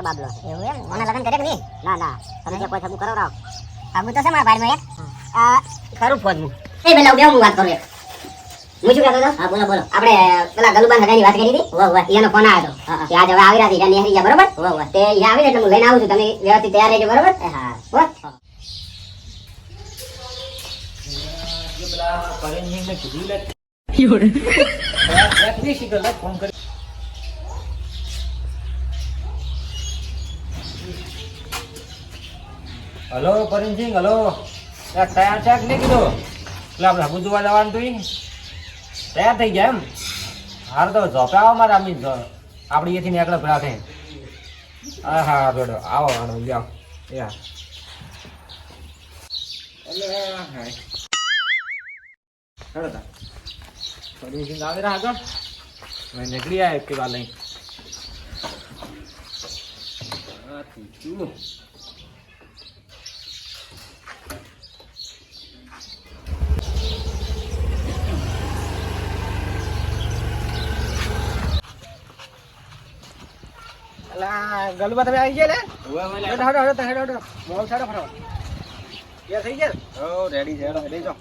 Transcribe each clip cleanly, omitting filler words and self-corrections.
મારો બાબલો એવું એમ મને લગન કરે કે નહીં? ના ના તમે જે કોઈ થતું કરાવરાવ આબુ તો છે મારા ભાઈમાં એક આ ખરું ફોન એ પેલા બે હું વાત કરું એક હું શું કહેતો હતો હા બોલો બોલો આપણે પેલા ગલુબાન હગાની વાત કરી હતી એનો ફોન આવ્યો હતો કે આજ હવે આવી રહ્યા છે નેહરી ગયા બરોબર તે આવી એટલે હું લઈને આવું છું તમે વ્યવસ્થિત તૈયાર રહેજો બરોબર હા હો હલો પરિણસિંહ હલો તૈયાર છે કે નહીં કીધું એટલે આપણે હબુ જોવા જવાનું તું તૈયાર થઈ ગયા એમ હાર તો ઝોપે આવો મારે આમ આપણી અહીંયાથી નીકળે ભેળા થઈ હા હા બેડો આવો આવો જાઓ એ હા પરિણસિંહ આવી રહ્યા આગળ નીકળી આવ્યા કે વાર લઈ ગલુબા તમે આવી ગયા ને હેડો હેડો હેડો હેડો મોલ છાડો ફટાફટ એ થઈ ગયા ઓ રેડી છે હેડો બેજો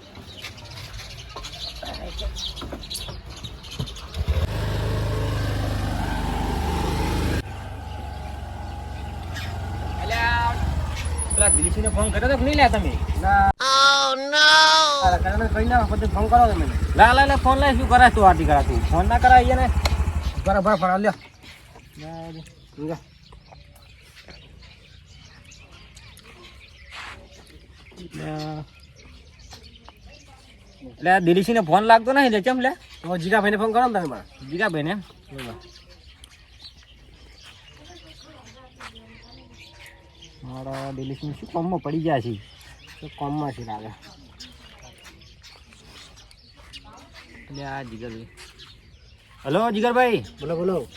પેલા દિલીપને ફોન કર્યો તો કે નહીં લે તમે ના ઓ નો કારણ કઈ ના પછી ફોન કરો તમે લા લા ફોન લે શું કરાય તું આરતી કરા તું ફોન ના કરાય ને બરાબર ફોન લ્યો એટલે દિલીશી ને ફોન લાગતો નહીં ચમ લે તો જીગાભાઈ ને ફોન કરો ને તમે જીગાભાઈ ને મારા દિલીશી શું કોમમાં પડી ગયા છે તો કોમમાં છે લાગે એટલે આ જીગરભાઈ હલો જીગરભાઈ બોલો બોલો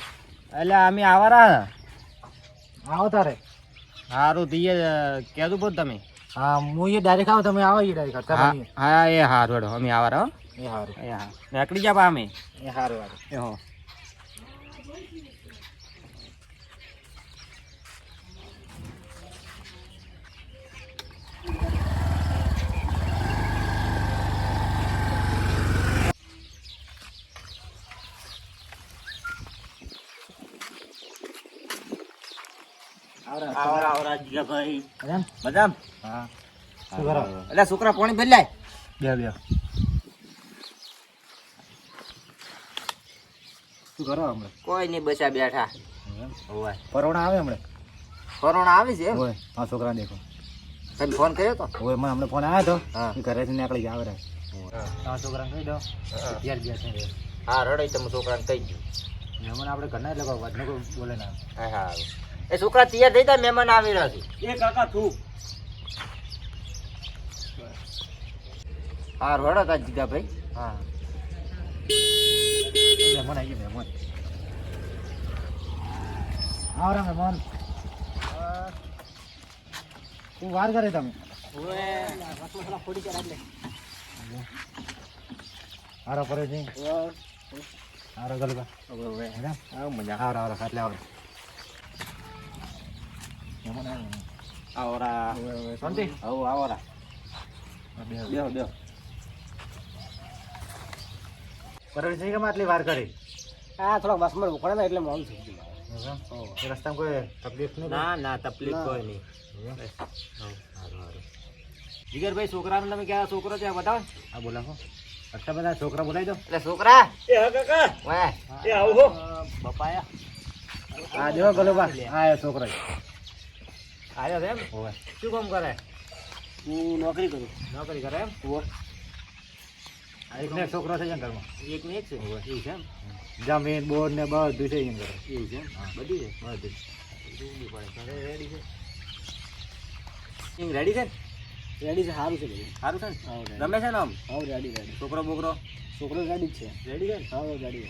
એટલે અમે આવારા આવો તારે સારું તો કહેતું પોત તમે હા હું એ ડાયરેક્ટ આવો તમે આવો એ ડાયરેક્ટ હા એ સારું હેડો અમે આવારા એ સારું એ હા નીકળી જા અમે એ સારું સારું એ હો છોકરા પાણી બદલાય બે શું કરો હમણાં કોઈ નહીં બસા બેઠા પરોણા આવે હમણાં પરોણા આવે છે હા છોકરા દેખો તમે ફોન કર્યો તો હોય મને હમણાં ફોન આવ્યો હતો ઘરેથી નીકળી ગયા આવે હા છોકરાને કહી દો હા રડે તમે છોકરાને કહી દો મહેમાન આપણે ઘરના એટલે વાત કોઈ બોલે ના હા હા એ છોકરા તૈયાર થઈ જાય મહેમાન આવી રહ્યા છે એ કાકા તું હા રોડો તા જીગા ભાઈ હા મહેમાન આવી ગયા મહેમાન આવો મહેમાન તું વાર કરે તમે હારો પડે છે હારો ગલબા મજા હારો હારો ખાટલે આવે આવરા શાંતિ આવો આવરા બેહો બેહો બરાબર છે કે આટલી વાર કરી હા થોડા બસમાં રોકડા ને એટલે મોડું થઈ ગયું રસ્તામાં કોઈ તકલીફ નહીં ના ના તકલીફ કોઈ નહીં જીગરભાઈ છોકરાને તમે ક્યાં છોકરો ત્યાં બતાવો હા બોલાવો આટલા બધા છોકરા બોલાવી દો એટલે છોકરા એ હા કાકા વાહ એ આવો બપાયા હા જો ગલોબા હા છોકરો આવ્યો છે એમ શું કામ કરે હું નોકરી કરું નોકરી કરે એમ એક ને એક છોકરો છે ઘરમાં એક ને એક છે એવું છે એમ જમીન બોર ને બધું છે એમ કરે એવું છે બધું છે બધું રેડી છે રેડી છે રેડી છે સારું છે બધું સારું છે ને ગમે છે ને આમ હા રેડી રેડી છોકરો બોકરો છોકરો રેડી જ છે રેડી છે ને હા રેડી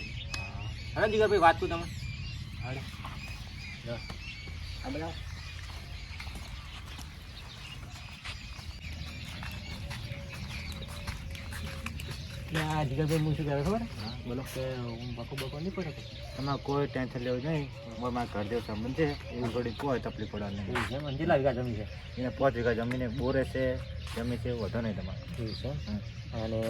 હા જીગર ભાઈ વાત તું તમે હા બધા આ જીગરભાઈ હું શું કહેવાય ખબર બોલો કે હું બકો નહીં પડે તમારે કોઈ ટેન્શન લેવું નહીં મારા ઘર જેવો સંબંધ છે એવું થોડી કોઈ તકલીફ પડે નહીં છે મંજિલા વીઘા જમી છે એને 5 વીઘા જમીને બોરે છે જમી છે વધુ નહીં તમારે એવું છે અને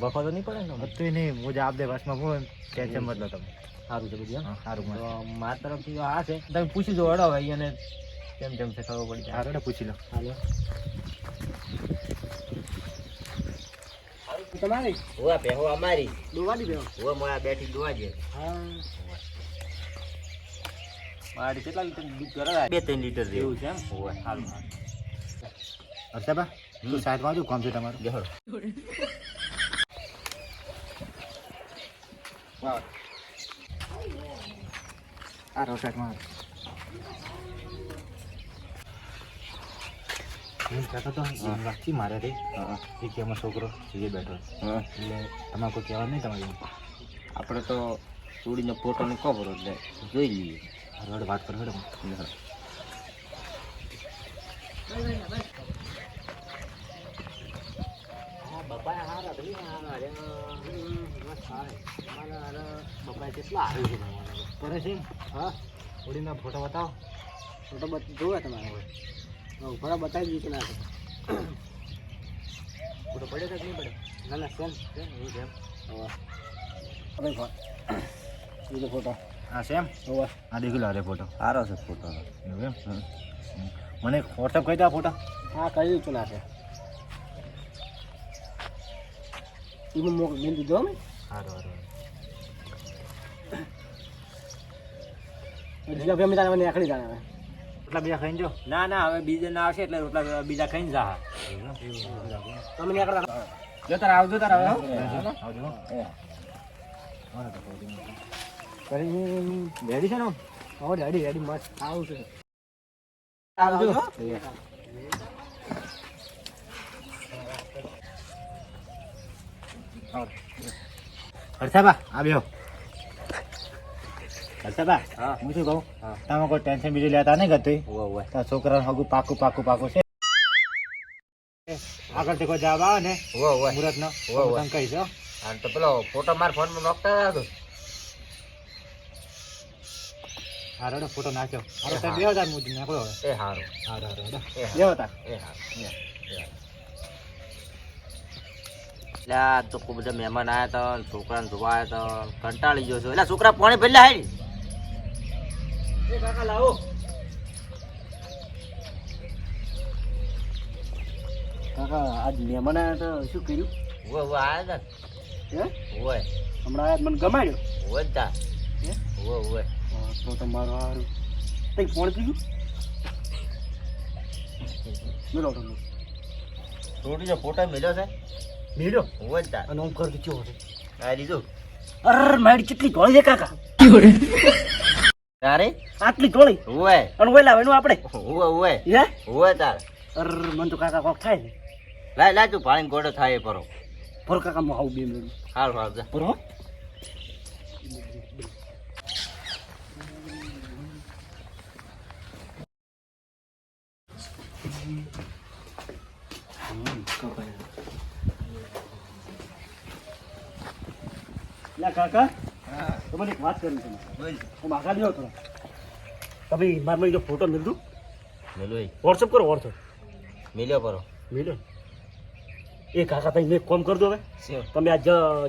બકો તો નહીં પડે ને બધું નહીં હું જ આપ દે બસમાં હું ટેન્શન બદલો તમે સારું છે બધું સારું મારા તરફથી આ છે તમે પૂછી દો અડો ભાઈ અને કેમ કેમ છે ખબર પડી જાય હારો પૂછી લો હાલો તમારી ઓવા પેહો અમારી દોવાની પેહો ઓવા મોયા બેઠી દોવા જે હા મારી કેટલા લીટર દૂધ કરે 2-3 લીટર જેવું છે એમ ઓવા હારું અર્ષાબા તું સાઈડમાં જો કામ છે તમારું બેહો વાહ આ રો સાઈડમાં હું કહેતો તો વાંચી મારે રે એક એમાં છોકરો એ બેઠો એટલે તમારે કોઈ કહેવા નહીં તમારી આપણે તો ચોડીનો ફોટો ને ખબર એટલે જોઈ લઈએ હરવડ વાત કરો હેડો બપા કેટલા આવે છે કરે છે હા ચોડીના ફોટો બતાવો ફોટો જોવે તમારે ઘણા બતાવી દીધું ના ફોટો પડે કે નહીં પડે ના ના સેમ એવું છે હવે બીજો ફોટો હા સેમ હા દેખી લો અરે ફોટો સારો છે ફોટો એવું એમ મને વોટ્સઅપ કરી દો ફોટો હા કરી દઉં છું ના છે એમાં મોકલ મેં દીધો ને સારું સારું બીજા ફેમિલી તારે મને આખડી જાણે રોટલા બીજા ખાઈને જો ના ના હવે બીજા ના આવશે એટલે રોટલા બીજા ખાઈને જા તમે નીકળતા જો તાર આવજો તાર હવે આવજો રેડી છે ને હવે રેડી રેડી મસ્ત આવું છે આવજો હર્ષાબા આવ્યો હર્ષાબા હું શું કહું તમે કોઈ ટેન્શન બીજું લેતા નહીં કરતી છોકરાને હગું પાકું છે આગળથી કોઈ જવાબ આવે ને મુહૂર્ત નો તમે કહીશ તો પેલો ફોટો મારા ફોનમાં નોખતા હતો હારો ફોટો નાખ્યો હારો તમે બે હજાર મુજબ નાખો એ હારો હારો હારો બે હતા એ હારો એટલે તો ખૂબ બધા મહેમાન આવ્યા હતા છોકરાને જોવા આવ્યા હતા કંટાળી ગયો છો એટલે છોકરા પાણી ભરેલા હે એ કાકા લાવો કાકા આજ મહેમાન આવ્યા તો શું કર્યું આવ્યા હતા હોય હમણાં આયા મને ગમાડ્યો હોય તા હોય તો તમારો સારું તઈ ફોન પીયું મેલો થોડી જો ફોટા મેલ્યો છે મેલ્યો હોય તા અને હું કર દીધો છે આ લીધું અર મારી કેટલી ગોળી દે કાકા તારે આટલી ગોળી હોય અને ઓય લાવેનું આપણે હોય હે હોય તાર અર મન તો કાકા કોક થાય ને લાય તું પાણી ગોળો થાય પરો પર કાકા મો આવ બે મિનિટ હાલ હાલ જા પરો કાકા તમારે એક વાત કરવી છે હું માગા દો થોડા તમે મારા જો ફોટો મેળવું મેલો વોટ્સઅપ કરો વોટ્સઅપ મેલ્યો કરો મેલ્યો એ કાકા તમે એક કામ કરી દો હવે તમે આ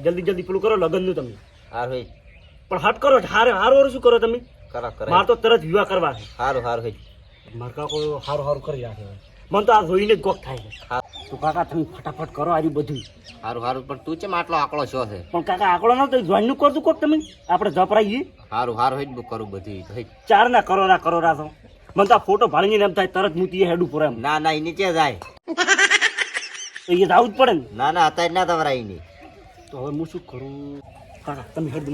જલ્દી પેલું કરો લગ્નનું તમે હાર હોય પણ હટ કરો હારું શું કરો તમે મારે તો તરત વિવાહ કરવા છે સારું હોય મારે કાકો સારું કરી રાખે મને તો આ જોઈને જ ગોખ થાય છે તો કાકા તમે ફટાફટ કરો આ બધું સારું પણ તું છે આટલો આંકડો છો છે પણ કાકા આંકડો ન તો જોઈન નું કરતું કોક તમે આપણે જપરાઈએ સારું હોય જ કરું બધી ચાર ના કરો તો મને તો આ ફોટો ભાળીને એમ થાય તરત મૂતી હેડું પૂરા ના એ નીચે જાય તો એ જવું જ પડે ને ના અત્યારે ના તમારા નહીં તો હવે હું શું કરું કાકા તમે હેડ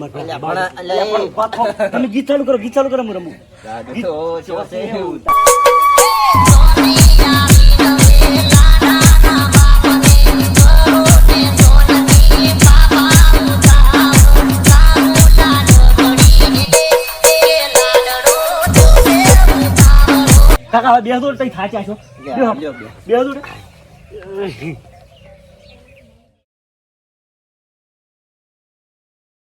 તમે ગીત ચાલુ કરો હું રમું કાકા બે દોડ તઈ થાચ્યા છો બે દોડ